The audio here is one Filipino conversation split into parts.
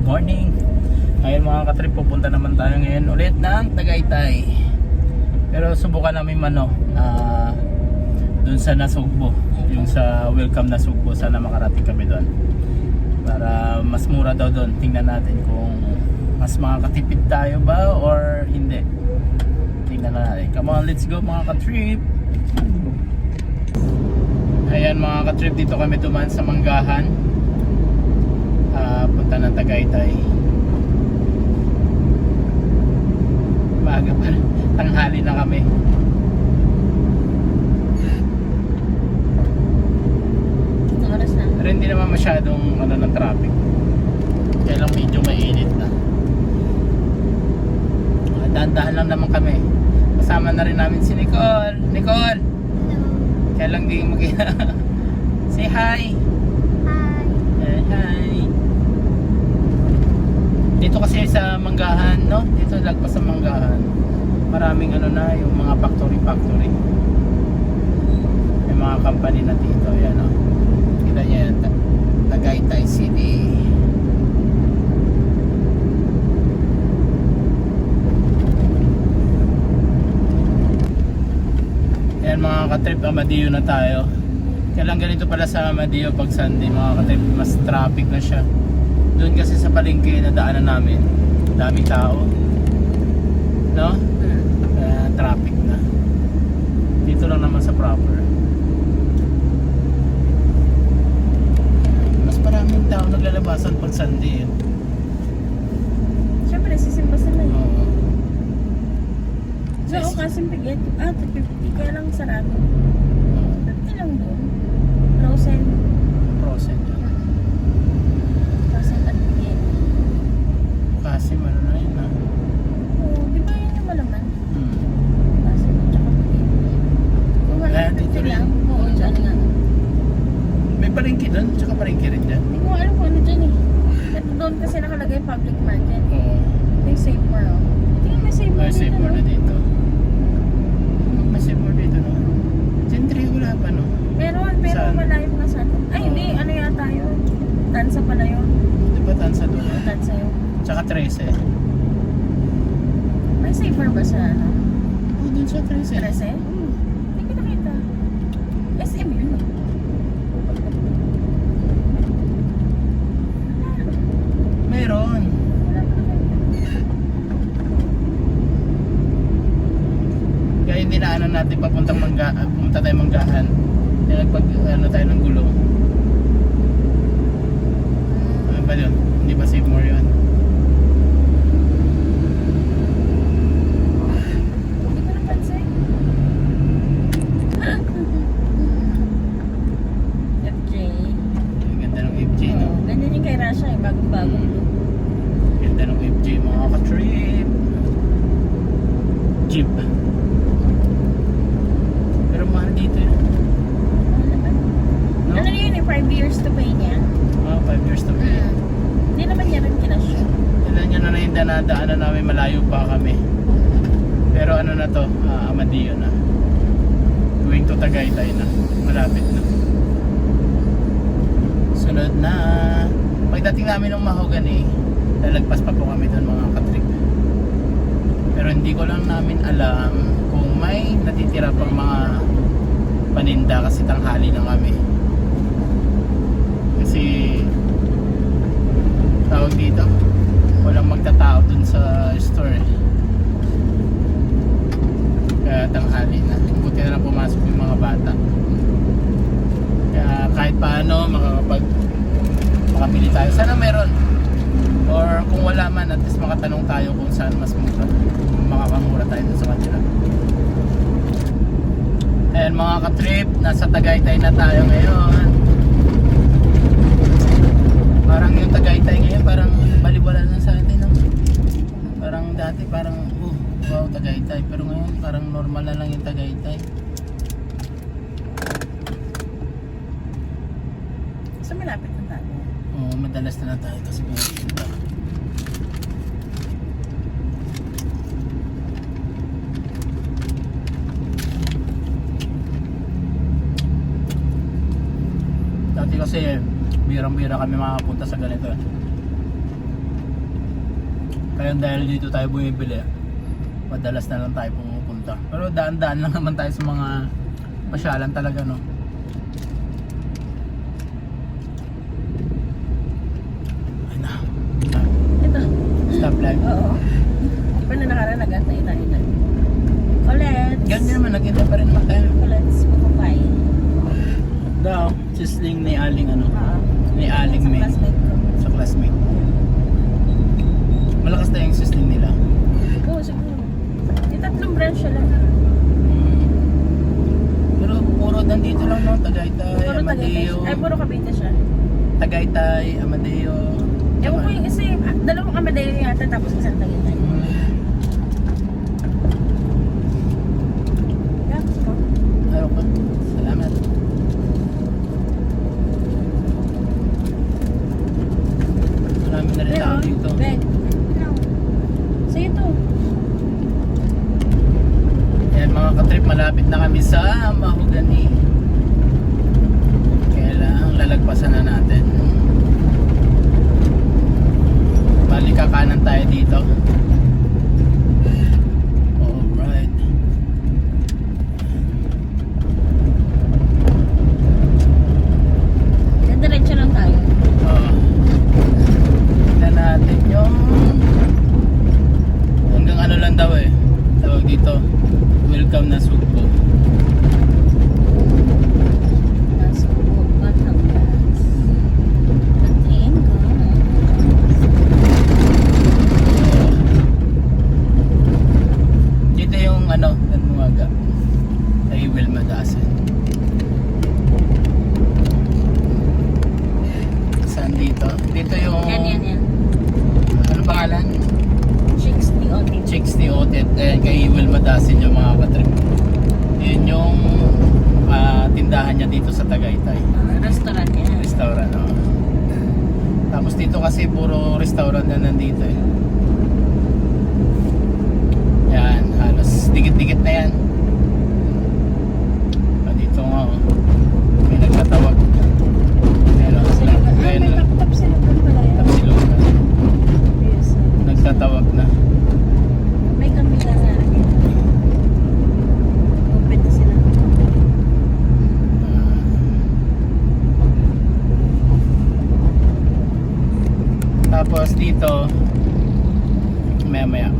morning. Ngayon mga katrip, pupunta naman tayo ngayon ulit ng Tagaytay. Pero subukan namin dun sa Nasugbo, yung sa Welcome Nasugbo. Sana makarating kami doon para mas mura daw doon. Tingnan natin kung mas makakatipid tayo ba or hindi. Tingnan natin. Come on, let's go mga katrip. Ayan mga katrip, dito kami dumaan sa Manggahan, punta ng Tagaytay. Maaga pa, tanghali na kami. Oras na. Pero hindi naman masyadong ng traffic. Kaya lang medyo mainit na. Dahan-dahan lang naman kami. Kasama na rin namin si Nicole. Nicole! Kaya lang di mag say hi! Hi. Hi! Dito kasi sa Manggahan, no? Dito lagpas sa Manggahan. Maraming yung mga factory. May mga company na dito. Ayan, no? Kita niya yan. Tagaytay City. Ayan mga katrip, Amadeo na tayo. Kaya lang ganito pala sa Amadeo pag Sunday mga katrip, mas traffic na siya. Doon kasi sa palengke na daanan namin, daming tao, no? Traffic na. Dito lang naman sa proper, mas maraming tao naglalabasan pag Sunday. Siyempre, sisimba sila eh. Oo. So, ako kasing pigit. 250. Kaya lang sarado. 50 lang doon. Frozen. Frozen yun. Frozen at pigit. Kasi na yun na. Oo, di ba yun yung malaman? Hmm. Frozen at saka pigit. Kung Dito 150 rin. lang. Oo, dyan nga. May palengke doon, tsaka palengke rin dyan. Hindi ko alam kung ano dyan eh. At doon kasi nakalagay public market. Oo. May Save More oh. Tingnan may Save More May save dito, more no? na dito. May save more dito, no? Gentry wala pa, no? Meron, pero Saan? malayo nga sa atin. Ay, hindi. Ano yata yun? Tansa pala yun. Di ba tansa doon? Tansa yun. Tsaka 13. May Save More ba sa ano? Oo, doon sa 13. 13? Hindi ko nakita. SM yun. Meron. Wala pa nakita. Kaya hindi na natin papuntang pumunta tayo Manggahan. Kaya nagpag tayo ng gulong. Ano ba yun? Hindi ba save more yun? Hindi ko napansin. FJ. Ang ganda ng FJ, no? Oo, ganyan yung kay Rasha eh. Bagong-bagong look. Ganda ng FJ, mga ka-trip. Jeep. Pero mahal dito yun. Ano naman? No? Ano yun eh? 5 years to pay niya. 5 years to pay. Hindi naman niya rin kinasya. Kailan nyo na yung danadaanan namin, malayo pa kami. Pero ano na to, Amadeo na. Going to Tagaytay na. Malapit na. Sunod na. Pagdating namin ng Mahogany, lalagpas pa po kami doon mga katrip. Pero hindi ko lang namin alam kung may natitira pang mga paninda kasi tanghali na kami. Kasi tawag dito, walang magtatao dun sa store eh. Kaya tanghali na. Buti na lang pumasok yung mga bata. Kaya kahit paano makapili tayo. Sana meron. Or kung wala man, at least makatanong tayo kung saan mas mura. Makakamura tayo dun sa kanila. Ayan mga ka-trip, nasa Tagaytay na tayo ngayon. Parang yung Tagaytay ngayon, parang baliwala na sa atin, no? Parang dati, parang, wow, Tagaytay. Pero ngayon, parang normal na lang yung Tagaytay. So malapit na tayo. Oo, madalas na tayo kasi pumunta. Dati kasi birang-bira kami makapunta sa ganito. Kaya dahil dito tayo bumibili, madalas na lang tayo pumupunta. Pero daan-daan lang naman tayo sa mga pasyalan talaga, no? Ay na. Ito. Stoplight. Oo. Paano nakaraan nag-antay tayo na? Colette. Ganyan naman, nagkita pa rin naman tayo. Colette's Bukupay. Daw, sisling ni Aling ano? Oo. Ni Aling Sa May. classmate ko. Sa classmate. Malakas na yung sisling nila. Oo, siguro. Yung tatlong branch siya lang. Pero puro nandito lang, no? Tagaytay, Puro Tagaytay. Amadeo. Ay, puro Cavite siya. Tagaytay, Amadeo. Ewan ko yung isa yung, dalawang Amadeo yata tapos isang Tagaytay. Gapos mo? Ayaw ko. Salamat. Marami na rin tao dito. Ben. Sa'yo to. Ayan mga katrip, malapit na kami sa Mahogany. Kaya lang, lalagpasan na natin. Bali kakanan tayo dito. Alright. Diretso lang tayo. Tignan natin yung hanggang ano lang daw eh. Tawag dito. Welcome na Sugbo. Nasa Batangas. Batangas. Dito yung ano, Tanmuaga. Ay Wilma Dasen. Saan dito? Dito yung Yan. ano pangalan? Chicks ni Otis. Chicks ni Otet. Eh, kay Wilma Dasen yung mga katrip. Yun yung tindahan niya dito sa Tagaytay. Restaurant niya. Restaurant, oh. Tapos dito kasi puro restaurant na nandito eh. Yan, halos dikit-dikit na yan. Dito nga, oh. May nagtatawag. Pero, May tapsilugan pala yan. Tapsilugan. Yes. Nagtatawag na. May kami na nga. Open na sila. Tapos dito, maya.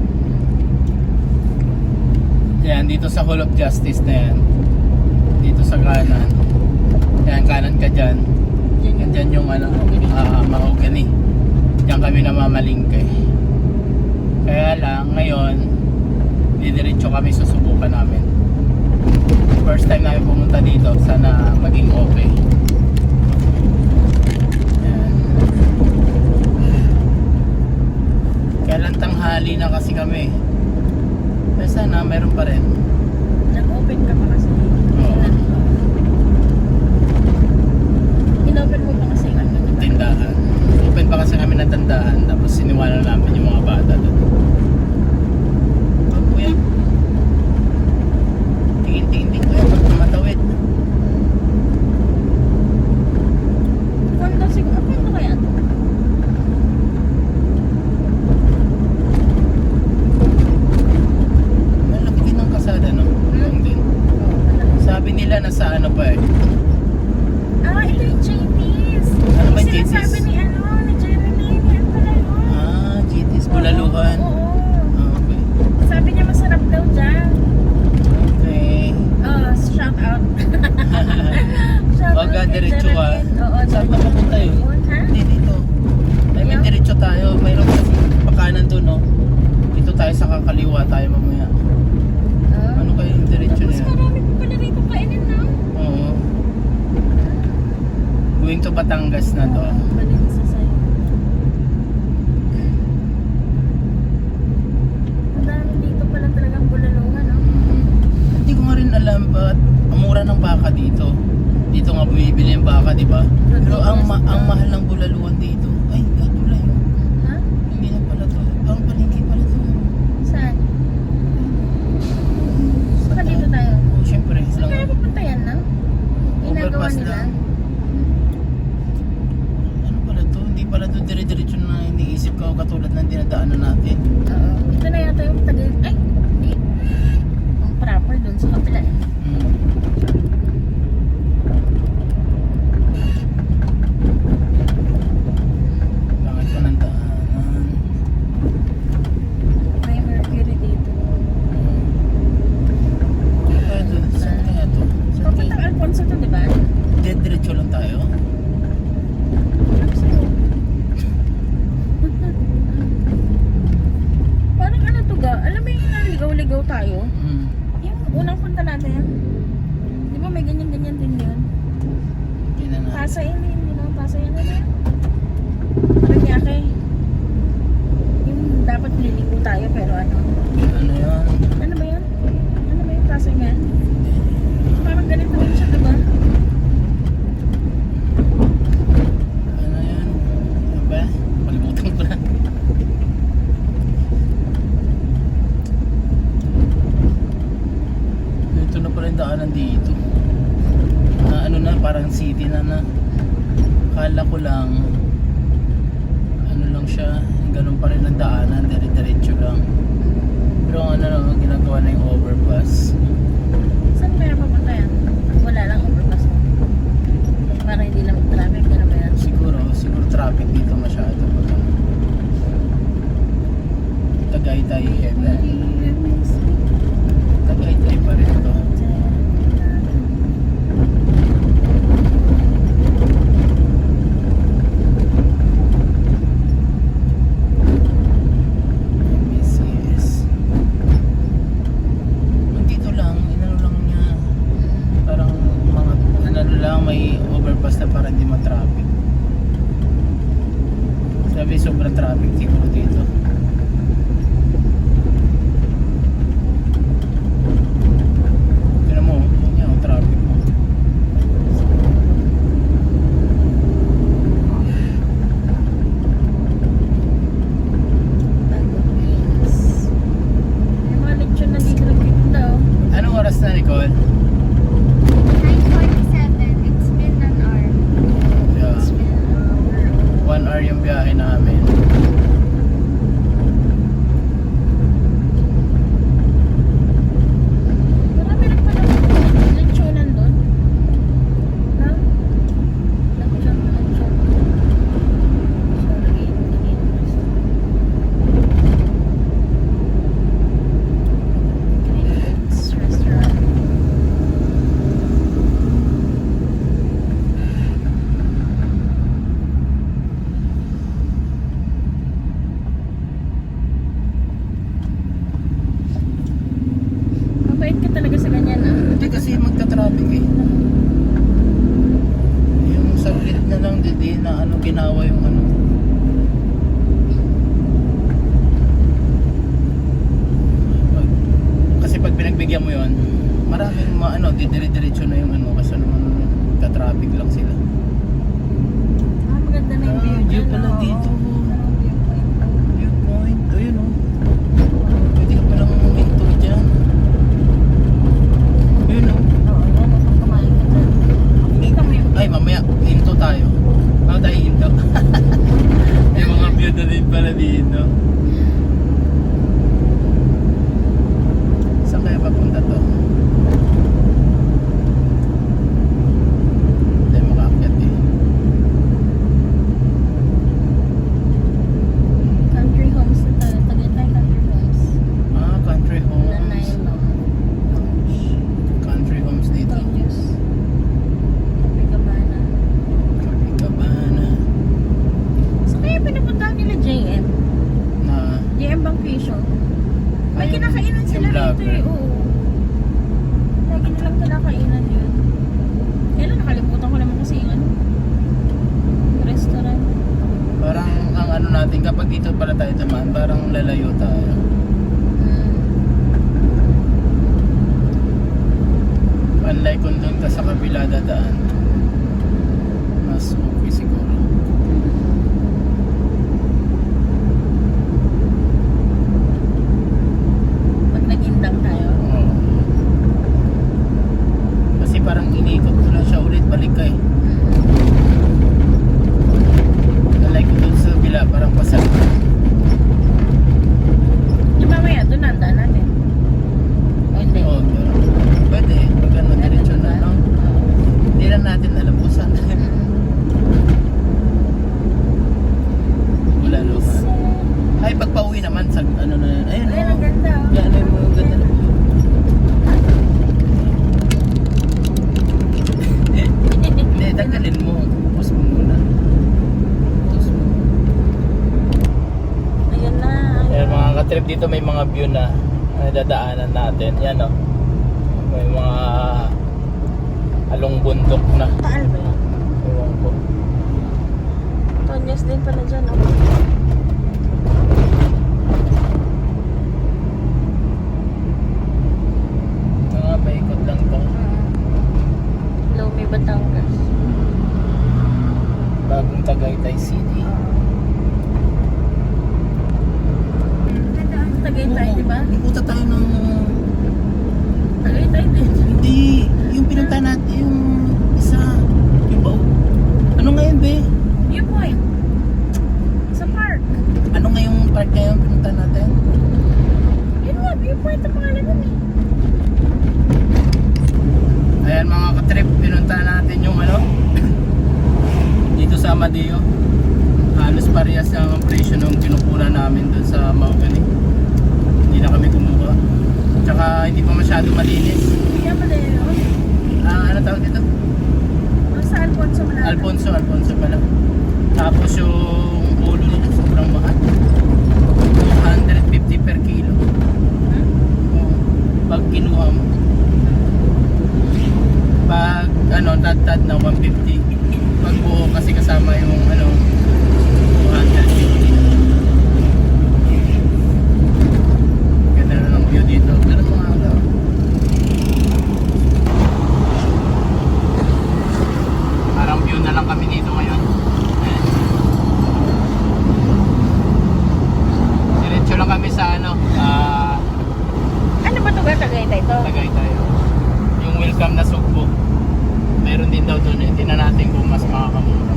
Yan, dito sa Hall of Justice na yan. Dito sa kanan. Yan, kanan ka dyan. Yan dyan yung ano, Mahogany. Diyan kami namamalingkay. Kaya lang, ngayon, didiretso kami, susubukan namin. First time namin pumunta dito, sana maging okay. Yan. Kaya lang tanghali na kasi kami. Kaya sana meron pa rin. Nag-open ka pa kasi. Oo. In-open mo pa kasi yung ano. diba? Tindahan. Open pa kasi kami ng tindahan, tapos siniwala namin yung mga bata doon. Oh, kuya. Tingin-tingin din kuya pag tumatawid. Kondo siguro. Kondo kaya ito? Malaki din ang kasada, no? Long din. Sabi nila nasa ano pa eh. Ito yung JT's. Ano ba yung Yung sinasabi JT's? ni ni Jeremy. Yan pala yun. GT's Bulaluhan. Oo. Okay. Sabi niya masarap daw dyan. Okay. Shout out. Shout Wag ka kay diretso Geraldine. Oo, Saan ba papunta yun? Ha? Hindi dito. Ay, may Yeah. diretso tayo. Mayroon kasi pakanan doon, no? Dito tayo sa kakaliwa tayo mamaya. Ano kayo yung diretso Tapos niya? marami pa pala rito kainin na. Oo. Going to Batangas na to. Balik sa sayo. Ang dami dito pala talagang bulaluhan, no? Hindi ko nga rin alam ba't ang mura ng baka dito. Dito nga bumibili yung baka, di ba? Pero ang mahal ng bulaluhan dito. Ay, gagulay yun. Ha? Hindi na pala to. Ang palengke pala to. Saan? Baka dito tayo. Oh, syempre. Saan kaya pupunta yan, no? Ginagawa Overpass nila. lang. Ano pala to? Hindi pala to dire-diretso na iniisip ko katulad ng dinadaanan natin. Pasay, Pasay ano na yan? Paranaque. Yung dapat liliko tayo pero ano? Ano yan? Ano ba yan? Ano ba yung Pasay nga? Parang ganito rin siya, diba? Ano yan? Ano ba? Malimutan ko na. Ito na pala yung daanan dito. Ano na, parang city na na. Kala ko lang ano lang siya, ganun pa rin ang daanan, dire-diretso lang. Pero ang ano lang, ginagawa na yung overpass. Saan kaya papunta yan? Wala lang overpass. Para hindi lang traffic, ano ba yan? Siguro traffic dito masyado. Tagaytay heaven. Tagaytay pa rin ito. MBCS. Dito lang, inano lang niya. Parang mga ano lang, may overpass na para hindi ma-traffic. Sabi sobrang traffic siguro dito. Tignan mo, yun yan ang traffic mo. May mga lechon na dito nagtitinda oh. Anong oras na, Nicole? 9:47. It's been an hour. Yeah, It's been an hour. 1 hour yung biyahe namin. Marami rin pala lechonan doon. No? Lechon. Sorry, Green's Restaurant. Mabait ka talaga sa ganyan ah. Hindi kasi magta-traffic eh. Yung saglit na lang, di na ano ginawa yung ano. Kasi pag pinagbigyan mo yon, maraming ano, dire-diretso na yung ano kasi naman magta-traffic lang sila. Ah, maganda na yung view View dyan. pala oo. dito. Parang viewpoint. Viewpoint, ayun oh. Pwede ka palang huminto dyan. Ayun oh. Oo, yan. Kung kumain ka dyan. Kita mo yung Ay, mamaya, hinto tayo. Ano tayo hinto? May mga view na din pala dito. Saan kaya papunta to? Hindi makaakyat eh. country homes na tayo. Tagaytay country homes. Ah, country Na homes. nylon. Country homes dito. Tonjus. Kapigabana. Cabana. So kaya pinapuntahan nila JM? Na, JM Bangkisyo. May Ay, kinakainan sila yung rito vlogger. eh. Oo. Lagi nilang kinakainan yun. Kailan nakalimutan ko naman kasi yung ano. Restaurant. parang ang ano natin, kapag dito pala tayo tamaan, parang lalayo tayo. Unlike kung doon ka sa kabila dadaan, mas okay siguro. Pag nag-indang tayo. Oo. Kasi parang inikot ko lang siya ulit, balik ka eh. Unlike kung doon sa kabila, parang pasal. Di ba maya, doon nandaan natin? O hindi? Oo, pero pwede, pag ano, diretsyo na lang. Hindi lang natin alam kung saan. Wala lupa. Ay, pagpa-uwi naman sa ano na yun. Ayun, Ayun, oh. ang ganda oh. Yan, ayun, ang ganda na. Hindi, tanggalin mo. Pause mo muna. Pause mo. Ayun na. Yan, mga katrip dito may mga view na dadaanan natin. Yan o. May mga along bundok na. Taal ba yan? Ewan ko. Kanyas din pala dyan, oh. Mga paikot lang to. Lumi, Batangas. Bagong Tagaytay City. Tagaytay, di ba? Ikuta tayo ng... Tagaytay din. Hindi. Yung pinunta natin, yung isa. Yung ba? Ano ngayon, be? Viewpoint. Sa park. Ano nga yung park na yung pinunta natin? Yun nga, viewpoint ang pangalan nun eh. Ayan mga katrip, pinunta natin yung ano dito sa Amadeo. Halos parehas ang presyo nung kinukuha namin doon sa Mahogany. Hindi na kami kumuha. Tsaka hindi pa masyado malinis. Kaya pala yun, oh. Ano tawag dito? Sa Alfonso Malata. Alfonso pala. Tapos yung ulo nito sobrang mahal. 250 per kilo. Oo. Pag kinuha mo. Pag ano, tad na 150. Pag buo kasi kasama yung ano 250. Ganda na ng view dito. Ganun mga araw. Parang view na lang kami dito ngayon. Ayan. Diretso lang kami sa ano Ano ba ito ba? Tagaytay to? Tagaytay. Yung welcome na sugbo. Meron din daw doon eh. Tingnan natin kung mas makakamura.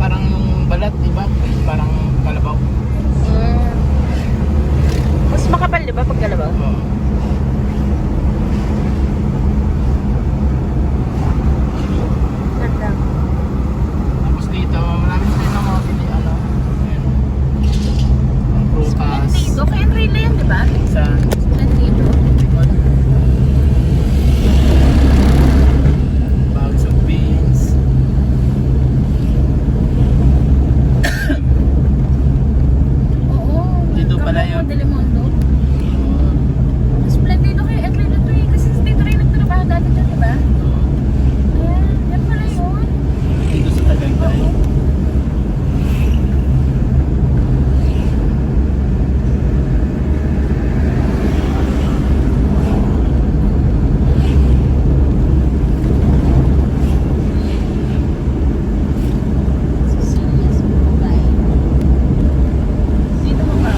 Parang yung balat, diba? Parang kalabaw. Mas makapal, di ba, pag kalabaw? Oo. Ganda. Tapos dito, marami din ang mga pili, ano. Ayan. Ang prutas. Splendid. Okay, ang rail na yan, di ba? Sa Splendid. bags of beans. Oo. Dito pala yun. Telemundo. Splendid. Okay, ang rail na to eh. Kasi dito rin nagtrabaho dati dyan, di ba? Ayan, yan pala yun. Dito sa Tagaytay. Cecilia's Bugay. Dito mo ba?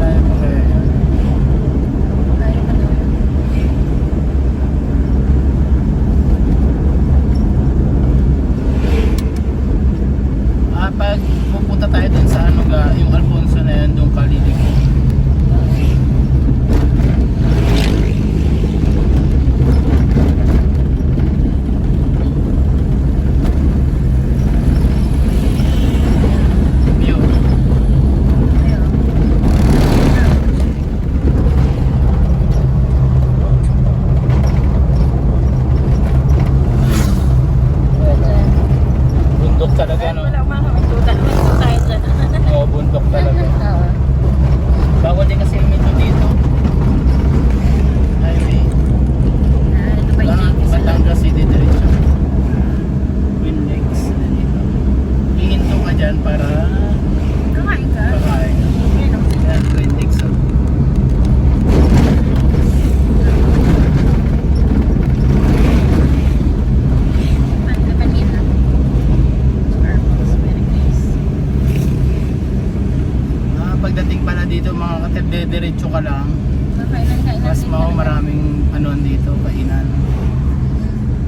Kaya pa kaya yan. Tayo pa doon. Pag pupunta tayo dun sa ano ga, yung Alfonso na yan, doon kalilig mo. View. Ayun. Bundok talaga, no? Wala mga kamitutan. May tayo dyan. Oo, bundok talaga. Oo. Bawal din kasi yung ito dito. Highway. Ito ba yung Jinkies? Batangas City diretso. Twin Lakes na dito. Hihinto ka dyan para Kakain ka? kakain. Yan, oh. Yan, Twin Lakes. Oh. Panda kanina. Starbucks, very nice. Pagdating pala dito mga katip, diretso ka lang. Kainan Mas maraming ano dito, kainan.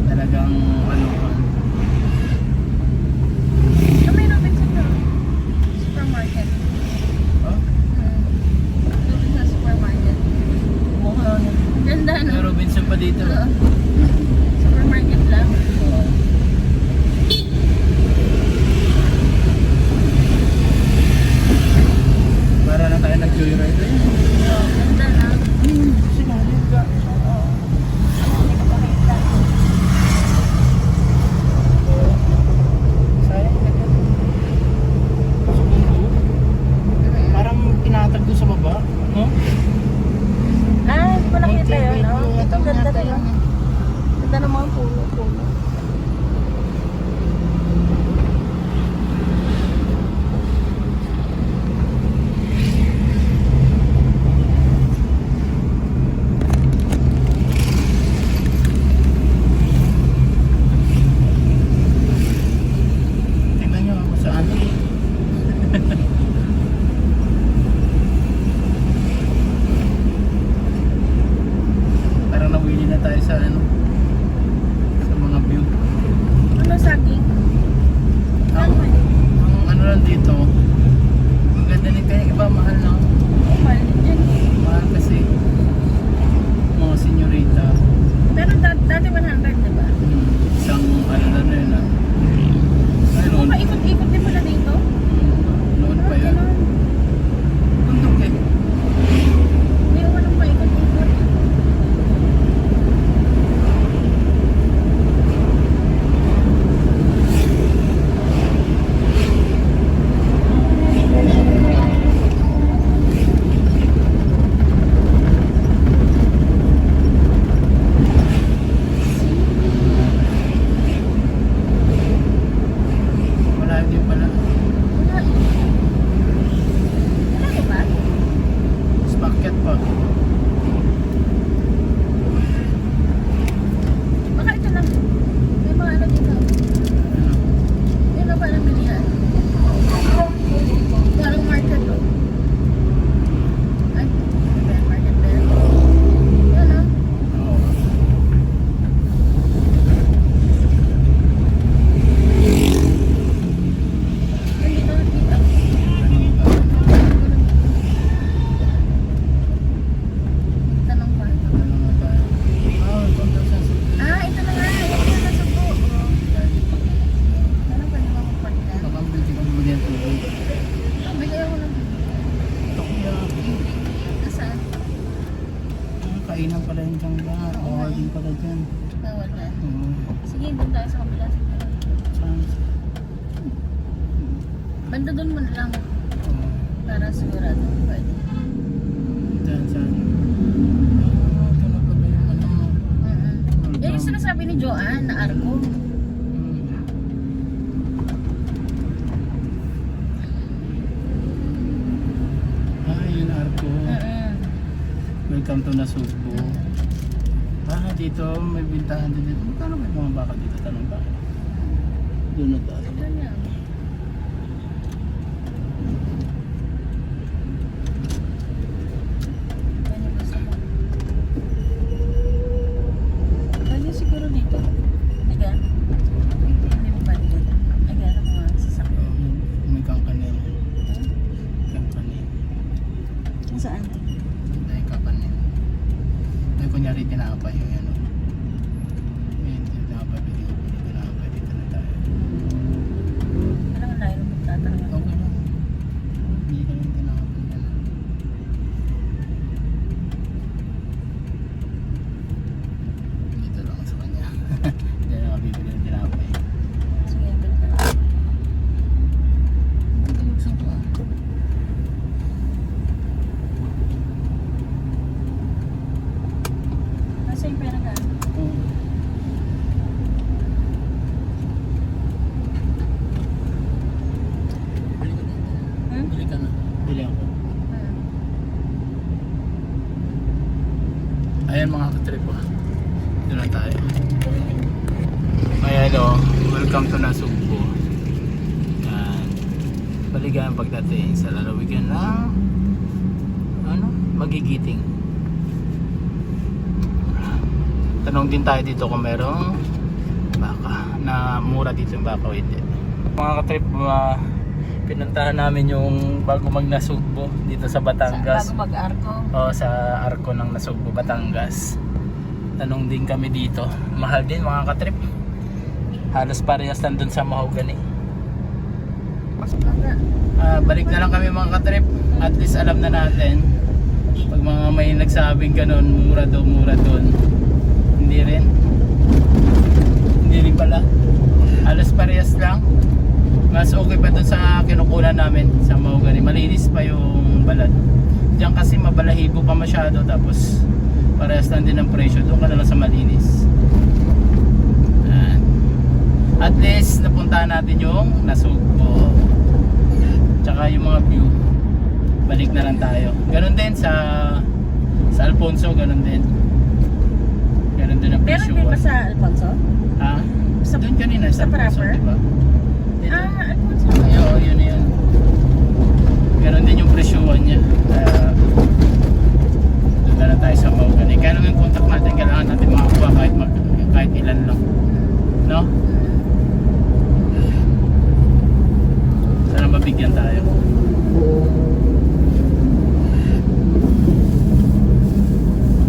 Talagang ano. May Robinson na. Supermarket. Oh, Robinson supermarket. mukha. Ganda, no? May Robinson pa dito. Oo. Supermarket. market lang. Para na tayo nag-joyride. Oh, ganda na. Sinalid ka. Hindi ko pakita. Sayang na ka. Pasok ng loob. Parang tinatag doon sa baba. No? Ah, hindi ko nakita yun. Motivate Oh, mo. ito Ito ganda yata din. yun. Ganda ng mga puno. Tingnan nyo ako saan. Parang nawili na tayo sa ano. Sa mga view. Ano saging? Ang ano lang dito. Ang ganda nito yung iba mahal na. Oh, mali dyan. Mahal kasi. Mga senyorita. Pero dati 100, di ba? Isang ano na yun ah. Ay, Kung noon. paikot-ikot din pala dito. Noon pa yun. Ganun. Bundok eh. Hindi ko walang paikot-ikot. Wala din pala. Wala eh. Wala ba? Mas packet pa. Baka ito lang. May mga ano dito. Yun na ba ng bilihan? Parang market to. Ay, market ba yan? Yun ah. Oo. Nandito. Tanong pa. Ano nga tayo? Ah, punta sa Ah, ito na nga. Ito na nasa po. Ano pa naman kung pagka? baka hindi ko bigyan tubig. Bigay ako ng Takoyaki. nasaan? Ah, kainan pala yung tangga. Bawal din pala dyan. Bawal na. Oo. Sige, doon tayo sa kabila. Saan? Banda doon mo na lang. Oo. Para sigurado. Pwede. Dyan, saan? Ah, ito na pala yung ano mo. Yan yung sinasabi ni Joanne na Arco. Ah, yun Arco. Welcome to Nasugbo. Ah, dito may bintahan din dito. Magkano may mga baka dito? Tanong ba? Doon na tayo. Ito niya. Yan yung gusto mo. Pwede siguro dito. Again. Hindi mo pwede dito. Again, ang mga sasakyan. May kangkanin. Kangkanin. Saan? Ay, kangkanin. Ay, kunyari tinapay yung ano. Ayun, tinapay. Pwede ko pili tinapay. Dito na tayo. Parang ang layo ng magtatanong. Okay lang. Hindi ka lang tinapay. Yan. Dito lang sa kanya. Hindi na bibili ng tinapay. Sige, balik na. Buksan ko ah. Nasa yung pera ka? Oo. Bili ka na. Hmm? Bili ka na. Bili ako. Ayan mga katrip ah. Doon na tayo. Ayan o. Welcome to Nasugbo. Yan. Baligayang pagdating sa lalawigan ng ano? Magigiting. Tanong din tayo dito kung merong baka na mura dito yung baka o hindi. Mga katrip, pinuntahan namin yung bago mag Nasugbo dito sa Batangas. Bago mag-Arco. O sa Arco ng Nasugbo, Batangas. Tanong din kami dito. Mahal din mga katrip. Halos parehas nandun sa Mahogany. Balik na lang kami mga katrip. At least alam na natin. Pag mga may nagsabing ganun, mura doon. Hindi rin. Hindi rin pala. Halos parehas lang. Mas okay pa doon sa kinukunan namin sa Mahogany. Malinis pa yung balat. Diyan kasi mabalahibo pa masyado, tapos parehas lang din ang presyo. Doon ka na lang sa malinis. At least napuntahan natin yung Nasugbo. Tsaka yung mga view. Balik na lang tayo. Ganon din sa Alfonso, ganon din. Ganon din ang Meron presyo. din ba sa Alfonso? Ha? Sa- Doon kanina sa Alfonso, proper? diba? Dito. Alfonso. Ay, oo, yun. Ganon din yung presyuhan niya. Kaya doon na lang tayo sa Mahogany. Kaya naman yung contact natin, kailangan natin makakuha kahit ilan lang. No? Sana mabigyan tayo.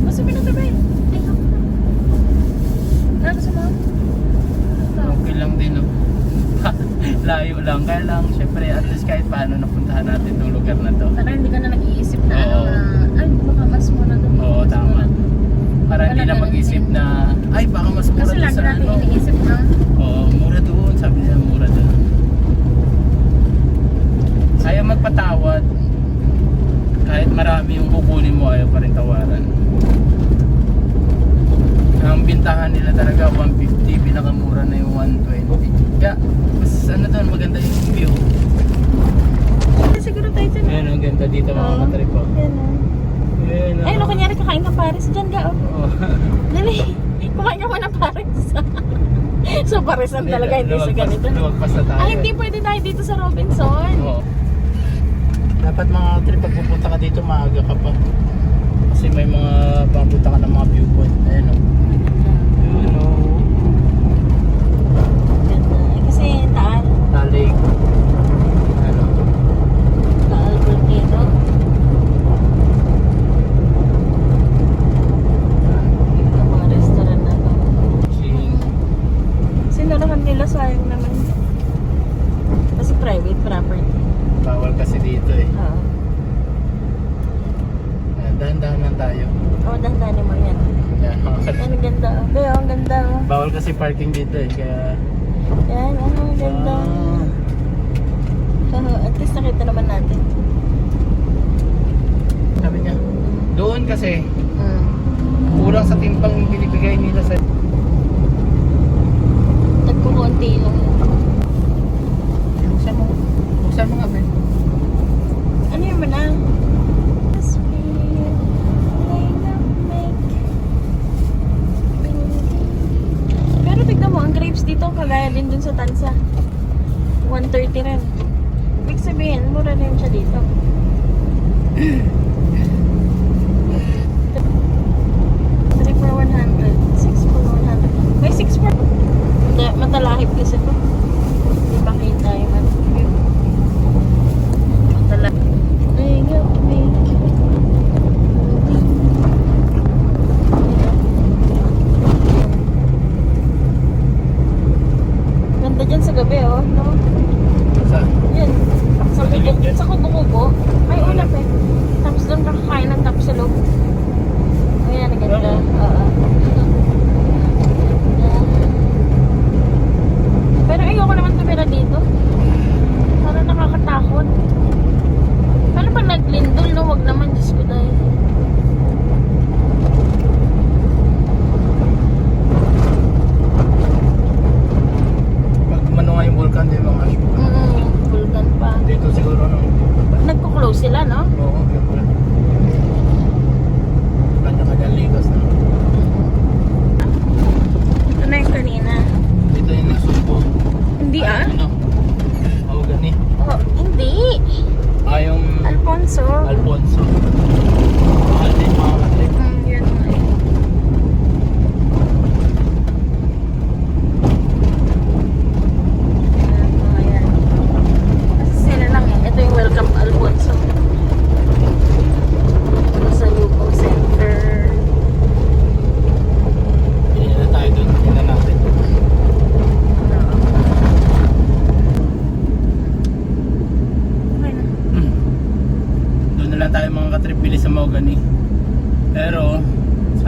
Masa pinatabi? Gusto mo? Okay lang din, no? Layo lang. Kaya lang, syempre, at least kahit paano napuntahan natin itong lugar na to. Para hindi ka na nag-iisip na Oo. ay baka mas mura doon. Oo, mas tama. mura doon. Para hindi Wala na ganun mag-isip din. na, ay, baka mas mura Kasi doon lagi sa natin ano. iniisip na Oo, mura doon. Sabi nila, mura doon. Ayaw magpatawad. Kahit marami yung kukunin mo, ayaw pa rin tawaran. Ang bintahan nila talaga 150, pinakamura na yung 120. Kaya, mas ano doon, maganda yung view. siguro tayo dyan. Ayan, ang ganda dito mga Oo. katrip. Oh. Ayan, Ayan, Ay, no, kunyari kakain ng Paris dyan ga, oh. Oh. Dali, kumain ka muna ng Paris. So, Parisan talaga, hindi sa ganito. Luwagpas na tayo. Ah, hindi pwede tayo dito sa Robinson. Oo. Dapat mga trip, pag pupunta ka dito, maaga ka pa. Kasi may mga, papunta ka ng mga viewpoint. Ayan o. Ayan o. Ganda. Kasi Taal. Talig. Ano? Taal Volcano. Ang mga restaurant na to. Ching. Sinarahan nila, sayang naman. Kasi private property. Bawal kasi dito eh. Oo. Ayan, dahan-dahan lang tayo. Oh, dandanin mo yan. Ayan, mga Yan, katrip. ang ganda. Kaya, ang ganda. Oh. Bawal kasi parking dito eh. Kaya, Yan, ano, ang ganda. At least nakita naman natin. sabi niya, doon kasi, Mm. kulang sa timbang binibigay nila sa... Nagkukunti lang. Buksan mo. Buksan mo nga, Ben. Ano yun mo na? Pero tignan mo, ang grapes dito kagaya din dun sa Tansa. 130 rin. Ibig sabihin, mura rin siya dito. 3 for 100, 6 for 100. May 6 for... Hindi, matalahib kasi ito. Hindi makita yung ano. Matalahib. Ganda dyan sa gabi, oh. No? Sa... Yan. Sa Madilim kubo, dyan. sa kubo-kubo. May ulap eh. Tapos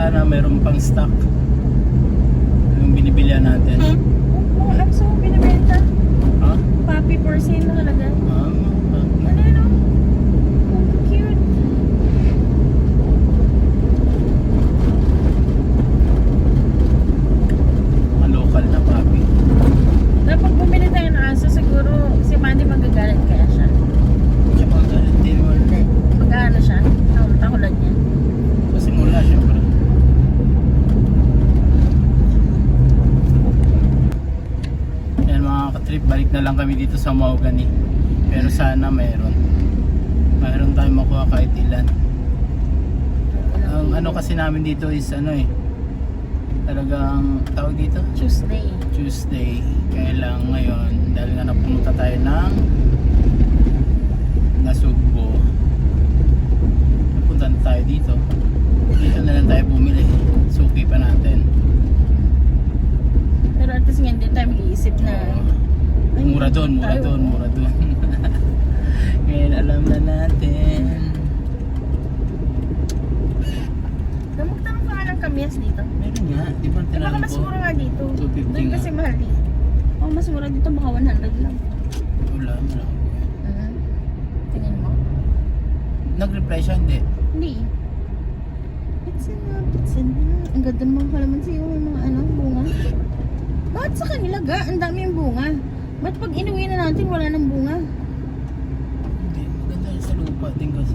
sana mayroon pang stock. Yung binibilihan natin. Oh, ano sa binibenta? Ha? Puppy for sale na talaga. Ano yun, oh? Oh, cute. Mga local na papi. Dapat bumili tayo ng aso, siguro si Mandy magagalit kaya siya. Tsaka galit din mo. Hindi. Mag-ano siya? Takulan niya. Sa simula syempre. Yan mga katrip, balik na lang kami dito sa Mahogany. Pero sana mayroon tayong makuha kahit ilan. Ang ano kasi namin dito is talagang tawag dito Tuesday. Kaya lang ngayon dahil nga napunta tayo ng Nasugbo, napunta na tayo dito na lang tayo bumili. Suki pa natin. Pero at least nga hindi tayo mag-iisip na ay, Mura doon. Ngayon alam na natin. Magtanong ka nga ng kamyas dito. Meron nga, di ba Baka tinanong mas ko? mura nga dito. 250 Doon kasi mahal dito. Oh, mas mura dito baka 100 lang. Wala. Tingin mo? Nag-reply siya, hindi. Hindi. It's enough. Ang ganda ng mga kalamansi yung mga bunga. Bakit sa kanila ga? Ang dami yung bunga. Ba't pag inuwi na natin wala nang bunga? Hindi, maganda rin sa lupa din kasi.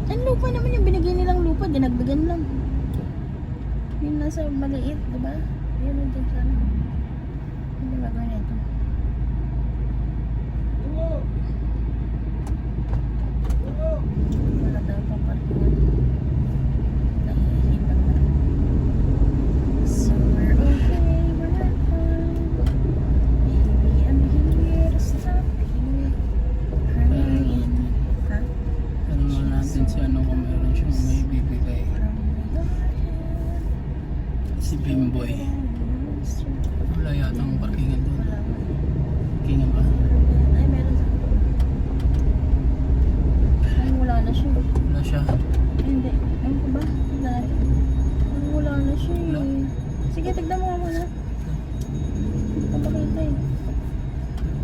Ang lupa naman yung binigay nilang lupa, dinagdagan lang. Yung nasa maliit, diba? Yun yung dyan sana. Hindi gagawin ito. Wala tayo paparkingan. Nahihipan na. So we're okay, we're not fine. Maybe I'm here to stop you crying. Ha? Tanong mo natin si kung meron siyang may bibigay. Si Bimboy. Wala yata ang parkingan doon. Parkingan ba? Ay, meron sa... Ay, wala na siya. Wala siya. Ay, hindi. Ano ko ba? Dahil. Ay, wala na siya Wala. eh. Sige, tignan mo nga muna. Papakita eh.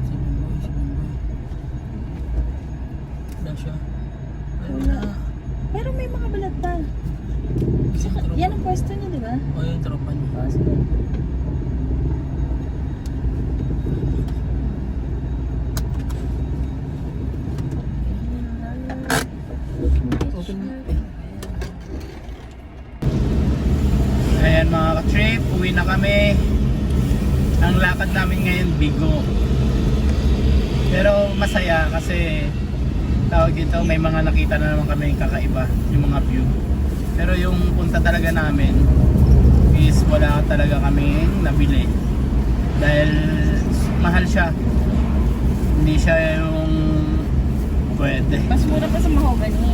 Si Bimboy. Wala siya. Ay, wala. Pero may mga balat pa. Isang tropa. Yan ang pwesto niya, di ba? O, yung tropa niya. Oo, sige. Open mo. Ayan mga ka-trip, uwi na kami. Ang lakad namin ngayon, bigo. Pero masaya kasi tawag dito, may mga nakita na naman kami kakaiba, yung mga view. Pero yung punta talaga namin is wala talaga kami nabili. Dahil mahal siya. Hindi siya yung pwede. Mas mura pa sa Mahogany.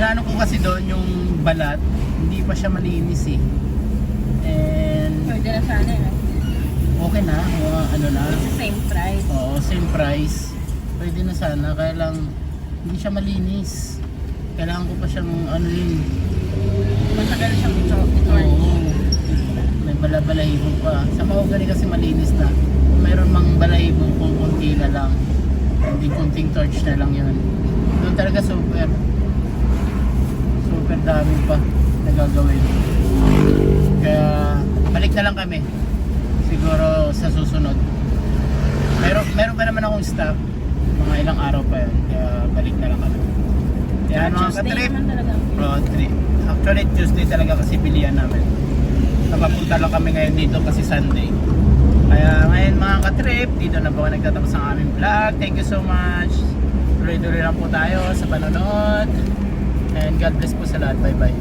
Ano ko kasi doon yung balat, hindi pa siya malinis eh. And Pwede na sana eh. okay na, ano na. Same price. Oo, same price. Pwede na sana, kaya lang hindi siya malinis. Kailangan ko pa siyang ano yun. Matagal siyang ito. Oo. May balahibo pa. Sa Mahogany kasi malinis na. Kung mayroon mang balahibo kung kunti na lang. Hindi kunting torch na lang yun. Doon talaga super dami pa nagagawin. Kaya balik na lang kami. Siguro sa susunod. Meron pa naman akong stock. Mga ilang araw pa yun. Kaya balik na lang kami. Yan mga ka-trip. Road trip. Actually Tuesday talaga kasi bilihan namin. Napapunta lang kami ngayon dito kasi Sunday. Kaya ngayon mga ka-trip, dito na po nagtatapos ang aming vlog. Thank you so much. Tuloy-tuloy lang po tayo sa panonood. And God bless po sa lahat. Bye bye.